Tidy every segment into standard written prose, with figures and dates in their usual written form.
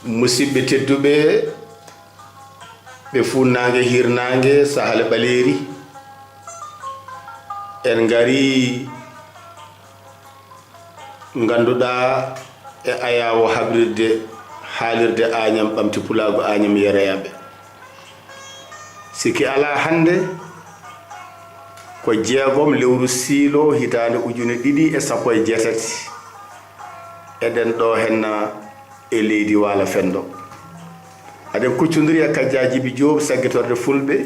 musidɓe tedduɓe ɓe funnangue hirnangue sahale ɓaleri en gari ganduɗa e ayawo habrirde haalirde Agnam ɓamti pulago Agnam yereyaɓe siki ala hande ko jeegom lewru siilo hitande ujune 2018 eɗen ɗo henna e leydi Waalo Fendo aɗen kuccodiri e Kadia Djiby Diop saggitorde fulɓe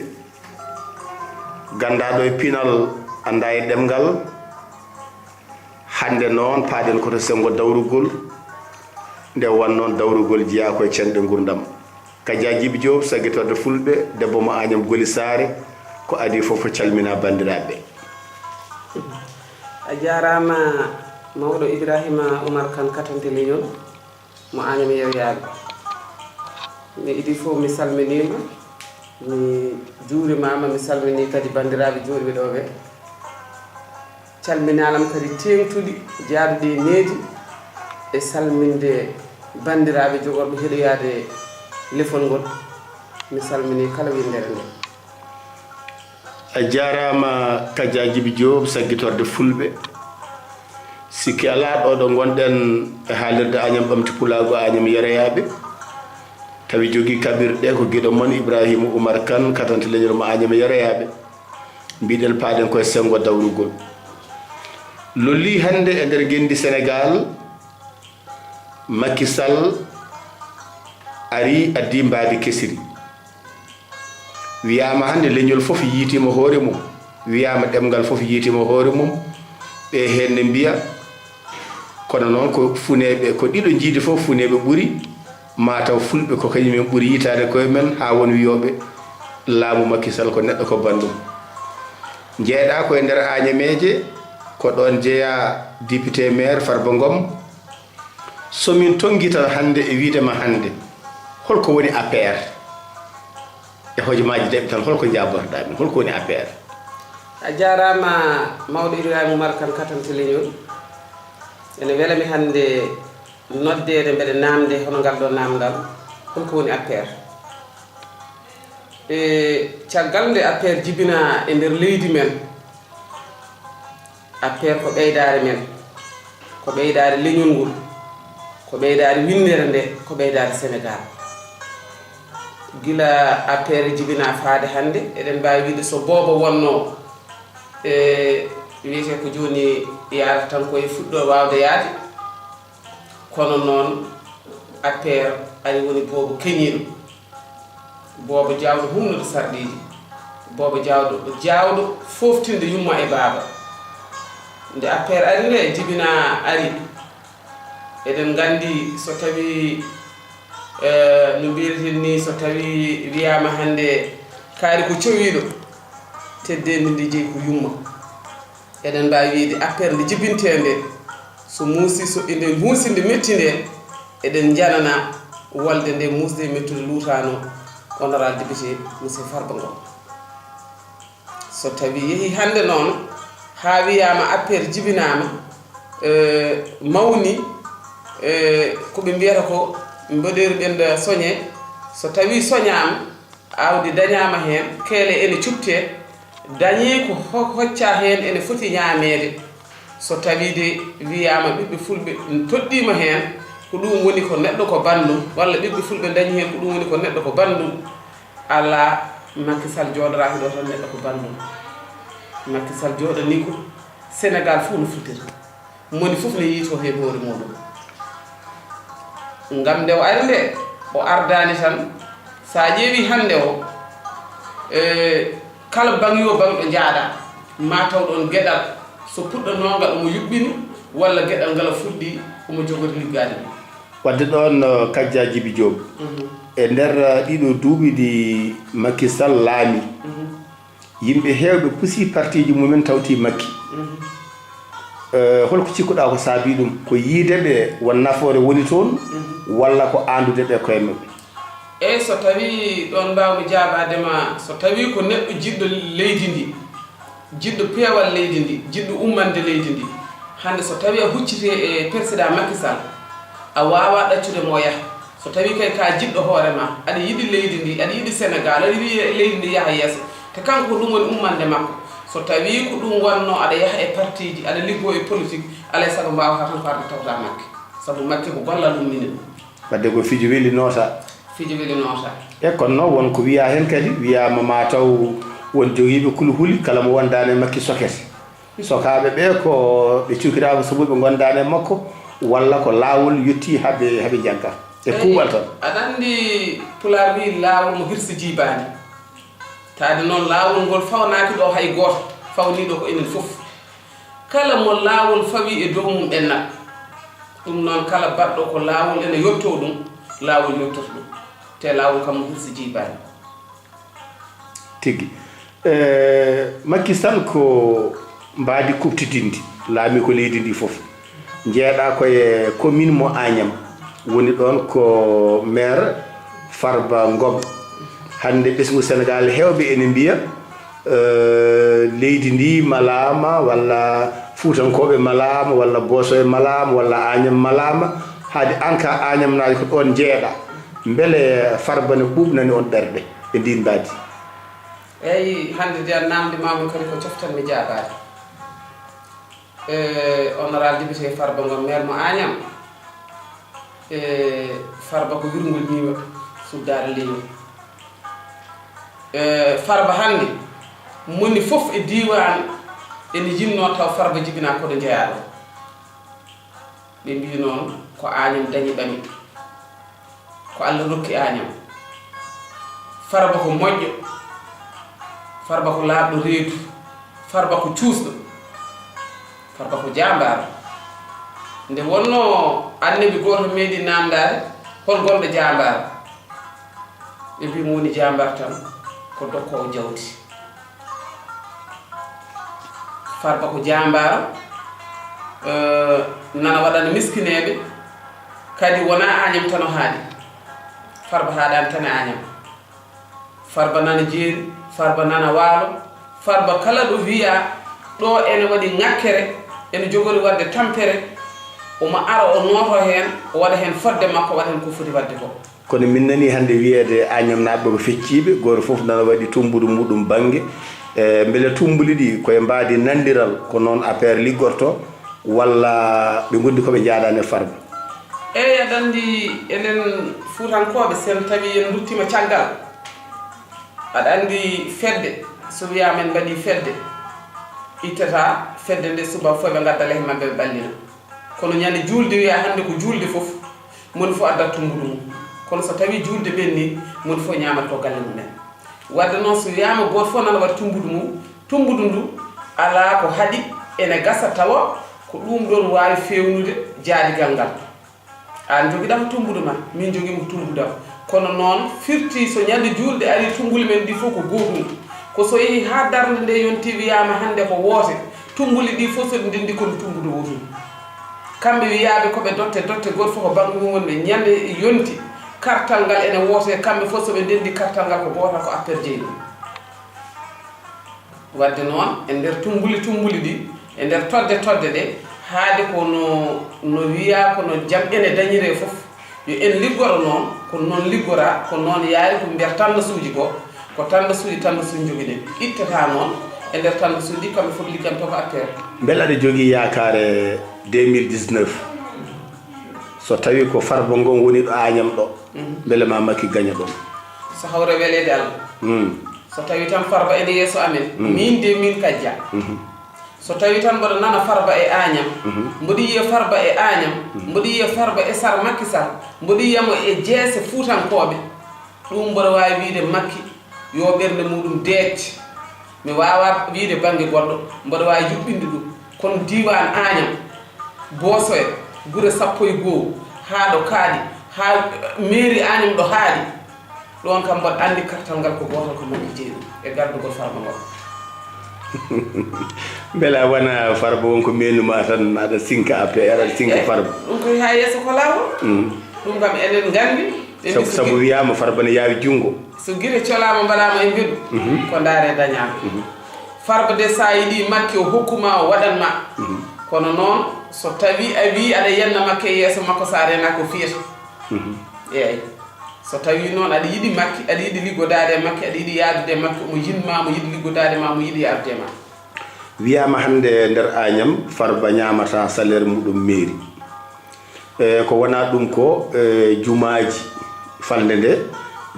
gandaɗo e pinal anda e ɗemgal hande noon paaɗen koto sengo dawrugol nde wonnoon dawrugol jeeya koye cenɗe gurdam Kadia Djiby Diop saggitorde fulɓe debbo mo Agnam Goli Saare ko adi fof calmina bandiraɓe a jarama mawɗo Ibrahima Oumar Kane katante leñol mo Agnam yewyaɓe mi idi fof mi salminima mi juurimama mi salmini kadi bandiraɓe juuriɓe ɗo ɓe calminalam kadi tengtuɗi jaaduɗi e needi e salminde bandiraɓe jogorɓe heɗoyade lefol ngol mi salmini kala windere nde a jarama Kadia Djiby Diop saggitorde fulɓe sikki ala ɗo ɗo gonɗen e haalirde Agnam ɓamti pulago Agnam yereyaɓe tawi jogui kaɓirɗe ko guiɗo moon Ibrahima Oumar Kane katante leñol mo Agnam yereyaɓe mbiɗen paaɗen koye sengo dawrugol lolli hande e nder gendi Sénégal Macky Sall ari addi mbaadi kesiri wiyama hande leñol fof yiitima hoore mum wiyama ɗemgal fof yiitima hoore mum ɓe henne mbiya kono noon ko funeɓe ko ɗiɗo jiidi fof funeɓe ɓuuri mataw fulɓe ko kañumen ɓuuri yitade koye men ha won wiyoɓe laamu Macky Sall ko neɗɗo ko bandum jeeɗa koye nder Agnameje ko ɗon jeeya député maire Farba Ngom somin tonguita hande e wiidema hande holko woni APR e hojomaji deɓe tan holko jaborɗa min holko woni APR a jarama mawɗo Ibrahima Oumar Kane katante leñol ene welami hande noddede mbeɗa namde hono ngal ɗo namdal holko woni APR e caggal nde APR jibina e nder leydi men APR ko ɓeydare men ko ɓeydare leñol ngol ko ɓeydare windere nde ko ɓeydare Sénégal gila APR jibina faade hande eɗen mbawi wiide so boobo wonno e wiyete ko joni yaata tan koye fuɗɗo wawde yaade kono noon APR ari woni boobo keñiɗo boobo jawɗo humnude sarɗiji boobo jawɗo foftinde yumma e baaba nde APR ari nde jibina ari eɗen gandi so tawi no mbiyeten ni so tawi wiyama hande kaari ko cowiɗo teddedi ndi jeeyi ko yumma eɗen mbawi wiide APR nde jibinte nde so muusi so nde muusi nde metti nde eɗen janana wolde nde musde e mettude luutano honorable député monsieur Farba Ngom so tawi yeehi hande noon ha wiyama APR jibinama mawni koɓe mbiyata ko mbaɗeri ɓenda soñe so tawi soñama awdi dañama hen keele ene cupte dañi ko hocca hen ene foti ñamede so tawi de wiyama ɓiɓɓe fulɓe toɗɗima hen ko ɗum woni ko neɗɗo ko bandum walla ɓiɓɓe fulɓe dañi hen ko ɗum woni ko neɗɗo ko bandum ala Macky Sall jooɗoraki ɗo tan neɗɗo ko bandum Macky Sall jooɗani ko Sénégal fof no futira moni fof ne yiito hen hoore muɗum ngam nde o ari nde o ardani tan sa ƴeewi hande o kala bangyo bangɗo jaaɗa ma taw ɗon gueɗal so puɗɗanogal omo yuɓɓini walla gueɗal ngal fuɗɗi omo jogori liggade ɗum wadde ɗon Kadia Djiby Diop e nder ɗiɗo duuɓi ɗi Macky Sall laami yimɓe heewɓe pusi parti ji mumen tawti Macky holko cikkuɗa ko saabi ɗum ko yiideɓe won nafoore woni toon walla ko andudeɓe koye mabɓe eyyi so tawi ɗon mbawmi jaabadema so tawi ko neɗɗo jiɗɗo leydi ndi jiɗɗo peewal leydi ndi jiɗɗo ummande leydi ndi hande so tawi a huccite e président Macky Sall a wawa ɗaccude mo yaha so tawi kay ka jiddo hoore ma aɗa yiɗi leydi ndi aɗa yiɗi Sénégal aɗa yiɗi leydi ndi yaha yeeso te kanko ko ɗum woni ummande makko so tawi ko ɗum wonno aɗa yaha e parti ji aɗa liggo e politique alay sago mbawata tan ko arde tawta Macky sabu Macky ko gollal ɗum mini ɗum wadde ko fijo weli noota e kono noon wonko wiya hen kadi wiyama mataw won jogiiɓe kuluhuli kala mo wondani e Macky sokete sokaɓe ɓe ko ɓe cukiraɓe sobuɓe gondani e makko walla ko laawol yetti haɓe jagga e kuuɓal tan aɗa andi Pulaar wi laawol mo hirsi jibani tade noon laawol ngol fawnaki ɗo hay goto fawniɗo ko enen fof kala mo laawol fawi e dow mum ɓennat ɗum noon kala baɗɗo ko laawol ene yetto ɗum laawol yettoto ɗum te laawol kam mo hirsi jibani tigui Macky Sall ko mbaadi kuɓtitinde laami ko leydi ndi fof jeeɗa koye commune mo Agnam woni ɗon ko maire Farba Ngom hande ɓesgu Sénégal hewɓe ene mbiya leydi ndi malama walla Fuutankoɓe malama walla Bosoye malama walla Agnam malama haade anka Agnam naji ko ɗon jeeɗa beele Farba ne ɓuɓnani on ɓerɗe e ndin mbadi eyyi hande de namde mamun kadi ko coftanmi jabade honorable député Farba Ngom maire mo Agnam Farba ko wirgol ñiwa suddare leñol Farba hande moni fof e diwan ene jinno taw Farba jibina koɗo jeeyaɗo ɓe mbi noon ko Agnam dañi ɓami ko Allah rokki Agnam Farba ko moƴƴo Farba ko laaɓɗo reedu Farba ko cuusɗo Farba ko jambaro nde wonno annabi goto meeɗi namdade hol gonɗo jambaro ɓe mbi mo woni jambar tan ko dokkowo jawdi Farba ko jambaro nana waɗana miskineɓe kadi wona Agnam tan o haaɗi Farba haaɗani tan e Agnam Farba nana jeeri Farba nana waalo Farba kala ɗo wiya ɗo ene waɗi ŋakkere ene jogori wadde tampere omo ara o nooto hen o waɗa hen fodde makko waɗa hen ko foti wadde ko kono min nani hande wiyede Agnam naɓe ko fecciɓe goto foof nana waɗi tumbudu muɗum banggue beele tumbuli ɗi koye mbadi nandiral ko noon affaire liggorto walla ɓe gondi koɓe jaadani Farba eyyi aɗa andi enen Fuutankoɓe sen tawi en duttima caggal aɗa andi fedde so wiya men mbaɗi fedde ittata fedde nde suba fof ɓe gadda lehe mabɓe ɓe ɓallina kono ñande julde wiya hande ko julde fof moni fof addat tumbudu mum kono so tawi julde ɓenni moni fof ñamat to galle mumen wadde noon so wiyama goto fof nana waɗa tumbudu mum tumbudu ndu ala ko haaɗi ene gasa tawa ko ɗum ɗon wawi fewnude jaadigal ngal an joguiɗama tumbudu ma min joguimo tumbudam kono noon firti so ñande julde ari tumbuli men ɗi fof ko gotum ko so yeehi ha darde nde yonti wiyama hande ko woote tumbuli ɗi fof soɗi ndendi kono tumbudu wotum kamɓe wiyaɓe koɓe dotte goto fof ko banggue mum wonɓe ñande yonti kartal ngal ene woote kamɓe fof soɓe ndendi kartal ngal ko gotal ko affaire jeyɗum wadde noon e nder tumbuli ɗi e nder todde ɗe haade no wiya kono jam ene dañire fof yo en liggoro noon ko noon liggora ko noon yaari ko nder tandasuji ko tandasuji joguiɗen ittata noon e nder tandasuji ɗi kamɓe fof ligganto ko affaire beele aɗa jogui yakare 2019 so tawi ko Farba Ngom woni ɗo Agnam ɗo beele ma Macky gaña ɗum so hawre welede Allah so tawi tan Farba ene yeeso amen min de min kajja so tawi tan mboɗo nana Farba e Agnam mboɗo yiya Farba e Agnam mboɗo yiya Farba e Sara Macky Sall mboɗo yiyamo e jeese Fuutankoɓe ɗum mboɗo wawi wiide Macky yo ɓerde muɗum deette mi wawa wiide banggue goɗɗo mboɗo wawi yuɓɓinde ɗum kono diwan Agnam Bosoye guure 11 haɗo kaaɗi ha mairie Agnam ɗo haaɗi ɗon kam mboɗo andi kartal ngal ko gotal ko Macky jeeɗum e gardugol Farba Ngom beela wona Farba wonko menuma tan aɗa sinka APR aɗa sinka Farba ɗum koy ha yeeso ko lawol ɗum kam enen gandi sabu wiyama Farba ne yawi junggo so guire colama mbaɗama e mbeɗu ko daare dañama Farba de sa yiiɗi Macky o hokkuma o waɗanma kono noon so tawi a wi aɗa yenna Macky e yeeso makko sa rena ko fiyata eyyi so tawi noon aɗa yiɗi makki aɗa yiɗi liggodade e makki aɗa yiɗi yaadude e makki mo yinma mo yiɗi liggodade ma mo yiɗi yaadude ma wiyama hande nder Agnam Farba ñamata salaire muɗum mairie ko wona ɗum ko jumaji falde nde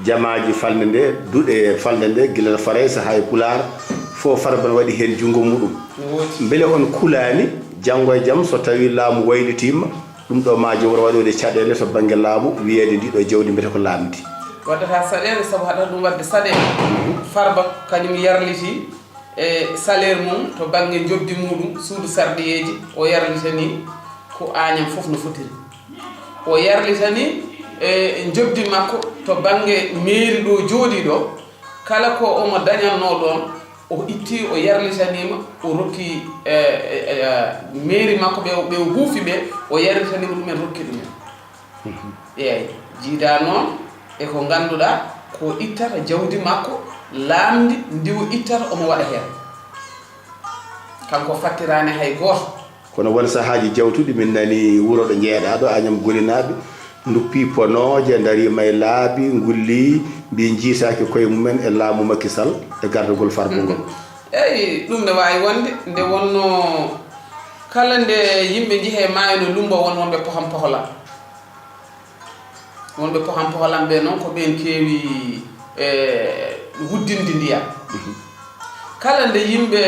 jamaji falde nde duɗe falde nde guila Faraysa hay Pulaar fo Farba ne waɗi hen jungo muɗum beele on kulani janggo e jaam so tawi laamu waylitima ɗum ɗo ma jom waɗode caɗele to banggue laamu wiyede ndiɗo jawdi mbiyete ko laamdi waddata saɗele saabu haɗata ɗum wadde saɗele Farba kañum yarliti e salaire mum to banggue jobdi muɗum suudu sarɗiyeji o yarlitani ko Agnam foof no fotiri o yarlitani e jobdi makko to banggue mairie ɗo jooɗi ɗo kala ko omo dañanno ɗon o itti o yarlitanima o rokki mairie makko ɓe huufi ɓe o yarlitanima ɗumen rokki ɗumen eyyi jiida noon eko ganduɗa ko ittata jawdi makko laamdi ndi o ittata omo waɗa hen kanko fattirani hay goto kono won sahaji jawtuɗi min nani wuro ɗo jeeɗa ɗo Agnam golinaɓe duppi ponoje darima e laabi gulli mbi jiitaki koye mumen e laamu Macky Sall e gardugol Farba ngol eyyi ɗum ne wawi wonde nde wonno kala nde yimɓe jeehe maayo no lumbo won wonɓe poham poholam wonɓe poham poholam ɓe noon ko ɓen keewi wuddinde ndiyam kala nde yimɓe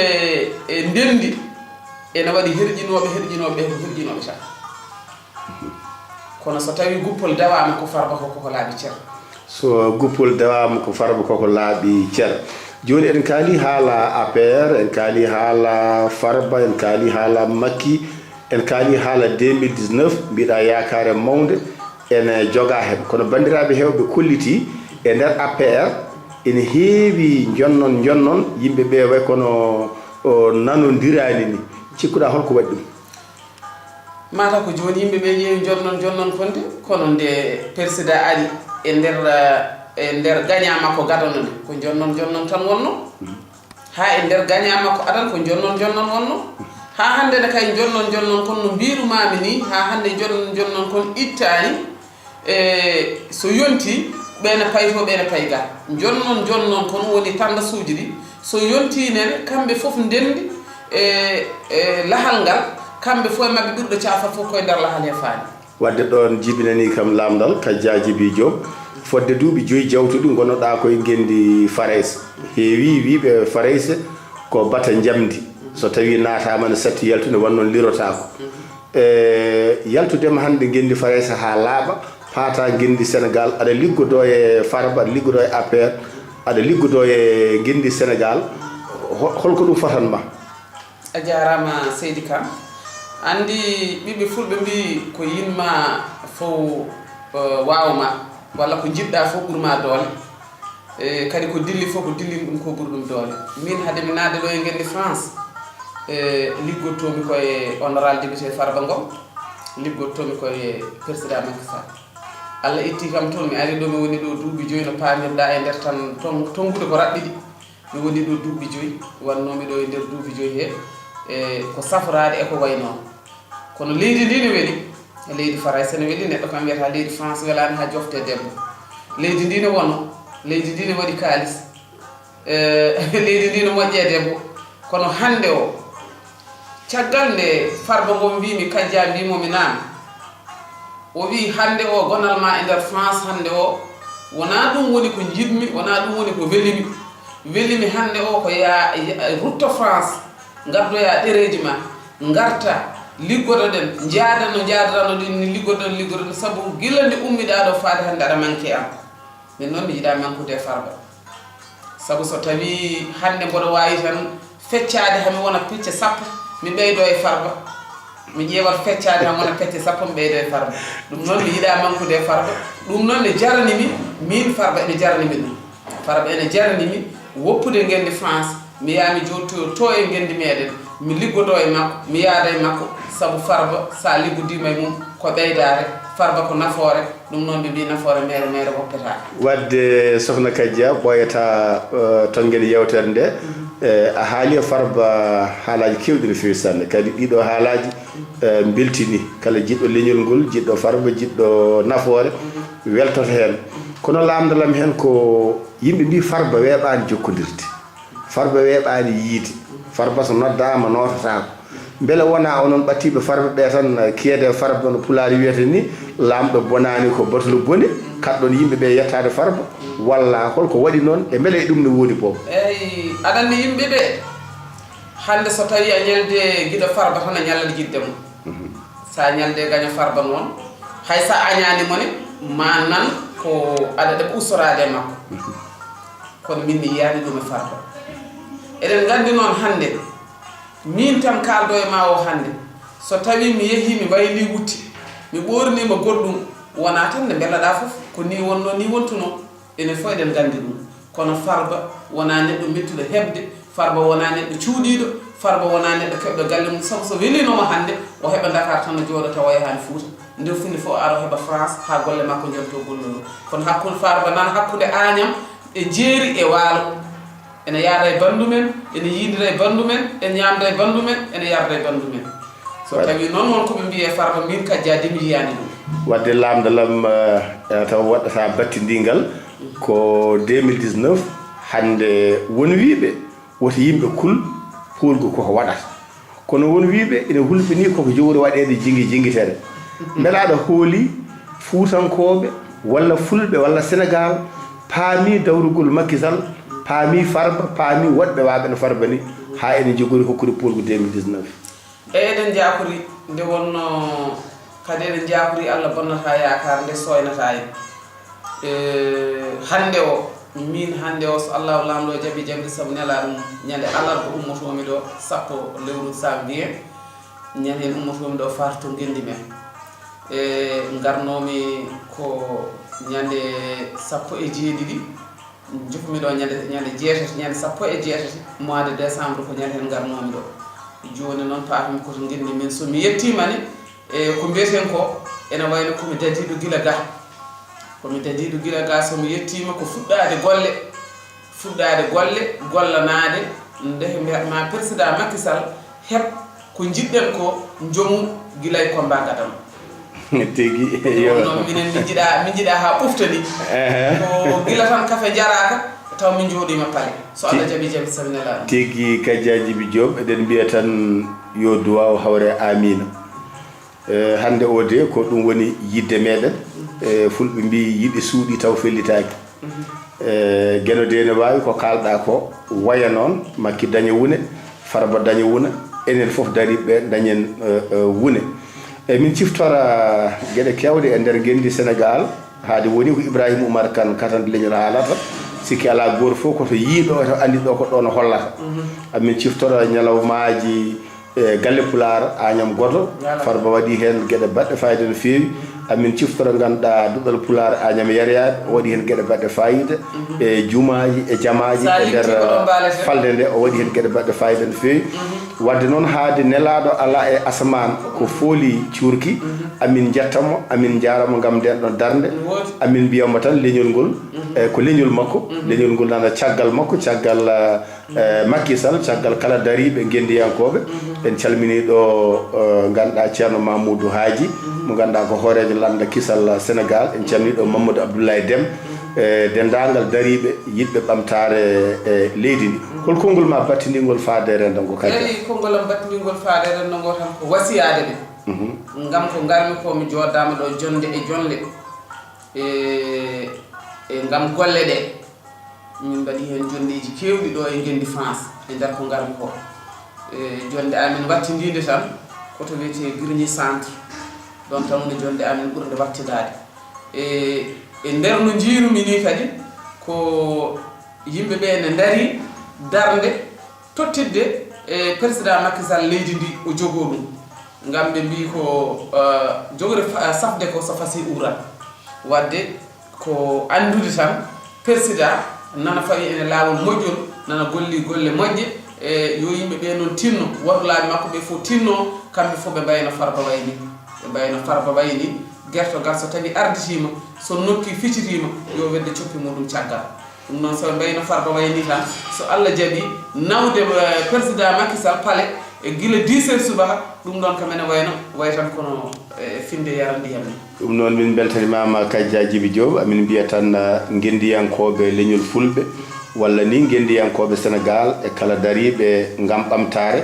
ndendi ene waɗi herƴinoɓe ɓe ko herƴinoɓe tan kono so tawi guppol dawama ko Farba koko laaɓi ceer so guppol dawama ko Farba koko laaɓi ceer joni en kaali haala APR en kaali haala Farba en kaali haala Macky en kaali haala 2019 mbiɗa yakare mawde ene joga hen kono bandiraɓe hewɓe kolliti e nder APR ene heewi jonnon yimɓeɓe way kono nanodirani ni cikkuɗa holko waɗi ɗum mata ko joni yimɓeɓe ƴeewi jonnon fonde kono nde président ari e nder gagnant makko gadano nde ko jonnon tan wonno ha e nder gagnant makko adan ko jonnon wonno ha hande ne kay jonnon kon no mbirumami ni ha hande jonnon kon ittani so yonti ɓene payto ɓene payga jonnon kon woni tandasuji ɗi so yonti nene kamɓe foof ndendi lahal ngal kamɓe fof e mabɓe ɓurɗo caafat fof koye nder lahal he faani wadde ɗon jibinani kam lamdal Kadia Djiby Diop fodde duuɓi 5 jawtuɗi gonnoɗa koye gendi Faraysa heewi wiɓe Faraysa ko bata jamdi so tawi natama ne satti yaltude wonnoon lirotako yaltudema hande gendi Faraysa ha laaɓa paata gendi Sénégal aɗa liggodo e Farba aɗa liggodo e APR aɗa liggodo e gendi Sénégal holko ɗum fotanma a jarama Seydi Kam andi ɓiɓɓe fulɓe mbi ko yinma fof wawma walla ko jiɗɗa fof ɓurma doole kadi ko dilli fof ko dillini ɗum ko ɓuri ɗum doole min haade mi naade ɗo e gendi France liggottomi koye honorable député Farba Ngom liggottomi koye président Macky Sall Allah itti kam toon mi ari ɗo mi woni ɗo duuɓi 5 no pamirɗa e nder tan tongude ko raɓɓiɗi mi woni ɗo duuɓi 5 wannomi ɗo e nder duuɓi 5 he ko safrade e ko way noon kono leydi ndi ne weeli leydi Faraysa ne weeli neɗɗo kam wiyata leydi France welani ha jofte debbo leydi ndi ne wono leydi ndi ne waɗi kaalis leydi ndi ne moƴƴe debbo kono hande o caggal nde Farba Ngom mbimi Kadia mbimomi naan o wi hande o gonal ma e nder France hande o wona ɗum woni ko jiɗmi wona ɗum woni ko welimi hande o ko ya rutta France gaddoya ɗereji ma garta liggoto ɗen jaadano ni liggoto sabu gila nde ummiɗa ɗo faade hande aɗa manque am min noon mi yiɗa manqude Farba sabu so tawi hande mboɗo wawi tan feccade hami wona pecce sappo mi ɓeydo e Farba mi ƴeewat feccade ham wona pecce sappo mi ɓeydo e Farba ɗum noon mi yiɗa manqude Farba ɗum noon ne jaranimi min Farba ene jaranimi ɗum Farba ene jaranimi woppude gendi France mi yaami jottoyo to e gendi meɗen mi liggodo e makko mi yaada e makko sabu Farba sa liggodima e mum ko ɓeydare Farba ko nafoore ɗum noon ɓe mbi nafoore mere woppeta wadde sohna Kadia ɓoyata tonguel yewtere nde a haali farba haalaji kewɗi no fewi sanne kadi ɗiɗo haalaji beltini kala jiɗɗo leñol ngol jiɗɗo farba jiɗɗo nafoore weltoto heen kono lamdalam heen ko yimɓe mbi farba weeɓani jokkodirde farba weeɓani yiide farba so noddama nototako beele wona onon ɓattiɓe farba ɓe tan keede farba no pulaari wiyata ni lamɗo bonani ko batolo boni kaɗɗon yimɓeɓe yettade farba walla holko waɗi noon e beele ɗum ne woodi boom eyyi aɗa andi yimɓeɓe hande so tawi a ñalde guiɗo farba tan a ñallata jidde mum sa ñalde gaña farba noon hay sa añani mone ma nan ko aɗa ɗeɓa ustorade makko kono min mi yiyani ɗum e farba eɗen gandi noon hande min tan kaldo e ma o hande so tawi mi yeehi mi wayli wutti mi ɓornima goɗɗum wona tan nde bellaɗa foof ko ni wonno ni wontuno enen fof eɗen gandi ɗum kono farba wona neɗɗo mettuɗo heɓde farba wona neɗɗo cuuɗiɗo farba wona neɗɗo keɓɗo galle mum sabu so welinoma hande o heɓa Dakar tan no jooɗo tawa yahani Fouta nder fini fof ara heɓa France ha golle makko jonto gollolo kono hakkude farba nan hakkude Agnam e Jeeri e Waalo ene yaada e bandu men ene yidira e bandu men ene ñamda e bandu men ene yarda e bandu men so tawi noon won koɓe mbiye farba min kajjadi mi yiyani ɗum wadde lamdalam taw waɗata battidingal ko 2019 hande won wiiɓe woto yimɓe kul hulgo koko waɗata kono won wiiɓe ene hulɓini koko jogori waɗede jinguitere beele aɗa hooli fuutankoɓe walla fulɓe walla Sénégal paami dawrugol Macky Sall paami farba paami woɗɓe waɓe no farba ni ha ene jogori hokkude pulgo 2019 eɗen jakori nde wonno kadi eɗen jakori Allah bonnata yakar nde soynata en hande o min hande o so Allah lamɗo jaaɓi jamdi saabu nela ɗum ñande alarba ummotomi ɗo sappo lewru samedi ñande hen ummotomi ɗo farto gendi men garnomi ko ñande sappo e jeeɗiɗi jofmi ɗo ñande jeetati ñande sappo e jeetati mois de décembre ko ñande hen garnomi ɗo joni noon paatami koto gendi men somi yettimani e ko mbiyeten ko ene wayno komi dadiɗo gila ga komi dadiɗo gila ga somi yettima ko fuɗɗade golle gollanade nde mbiyatma président Macky Sall heɓ ko jiɗɗen ko joomu guilay combat gadam tigi non minen mi jiɗa ha ɓuftani ko gila tan kafe jaraka taw min jooɗima paale so Allah jaaɓi jaɓi saminala tigi Kadiadjibi Diop eɗen mbiya tan yo duwaw hawre amina hande o de ko ɗum woni yidde meɗen fulɓe mbi yiɗi suuɗi taw fellitaki gueno de ne wawi ko kalɗa ko waya noon Macky daña wune farba daña wuna enen foof dariɓe dañen wune min ciftora gueɗe kewɗe e nder gendi Sénégal haade woni ko Ibrahima Oumar Kane katande leñol haalata sikki ala goto fof koto yiiɗo to andi ɗo ko ɗo no hollata amin ciftora ñalawmaji galle Pulaar Agnam goto farba waɗi hen gueɗe baɗɗe fayida no fewi amin ciftora ganduɗa duɗal Pulaar Agnam Yariade o waɗi hen gueɗe baɗɗe fayida e jumaji e jamaji e nder falde nde o waɗi hen gueɗe baɗɗe fayida no fewi wadde noon haade nelaɗo ala e asaman ko fooli cuurki amin jettamo amin jaramo gam nden ɗon darde amin mbiyamo tan leñol ngol ko leñol makko leñol ngol nana caggal makko caggal Macky Sall caggal kala dariɓe gendiyankoɓe en calmini ɗo ganduɗa ceerno Mamoudou Hadji mo ganduɗa ko hoorejo landa kisal Sénégal en calmini ɗo Mamadou Abdoulaye Déme dendagal dariɓe yiɗɓe ɓamtare leydi ndi hol konngol ma battindigol faade rendo ngo kadi eyi konngol am battindigol faade rendo ngo tan ko wasiyade ɓe ngam ko garmi ko mi joddama ɗo jonde e jonle e ngam golle ɗe min mbaɗi hen jondeji kewɗi ɗo e gendi France e nder ko garmi ko jonde amin wattidide tan koto wiyete Grigny centre ɗon tan woni jonde amin ɓurde wattidade e nder no jiirumi ni kadi ko yimɓeɓe ne dari darde tottidde e président Macky Sall leydi ndi o jogo ɗum ngam ɓe mbi ko jogori safde ko so fasi urat wadde ko andude tan président nana fawi ene laawol moƴƴol nana golli golle moƴƴe e yo yimɓeɓe noon tinno waɗulaɓe makko ɓe fof tinno kamɓe fof ɓe mbayno farba wayni ɓe mbayno farba wayni guertogal so tawi arditima so nokki ficitima yo wedde coppi muɗum caggal ɗum noon so mbayno Farba wayni tan so Allah jaaɓi nawde président Macky Sall paale e gila 10 heures subaka ɗum ɗon kamene wayno way tan kono finde yaran ndiyam ni ɗum noon min beltanimama Kadia Djiby Diop amin mbiya tan gendiyankoɓe leñol fulɓe walla ni gendiyankoɓe Sénégal e kala dariɓe ngam ɓamtare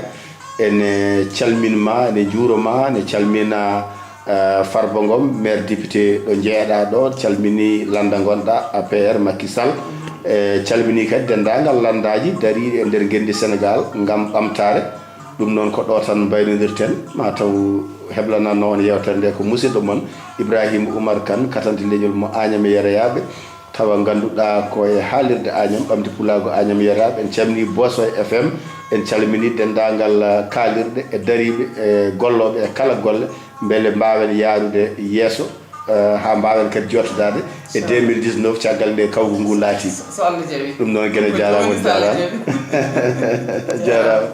ene calminma ene juuroma ene calmina Farba Ngom maire député ɗo jeeyaɗa ɗo calmini landa gonɗa APR Macky Sall e calmini kadi dendagal landaji dariɗi e nder gendi Sénégal ngam ɓamtare ɗum noon ko ɗo tan baynodirten mataw heblananno on yewtere nde ko musidɗo mon Ibrahima Oumar Kane katante leñol mo Agnam Yerayaɓe tawa ganduɗa koye haalirde Agnam ɓamde pulago Agnam Yerayaɓe en calmini Bosoy FM en calmini dendagal kaalirɗe e dariɓe e golloɓe e kala golle beele mbawen yaarude yeeso ha mbawen kadi jottodade e 2019 caggal nde kawgu ngu laati so Allah jaaɓi ɗum noon gueɗe jarama jarama jarama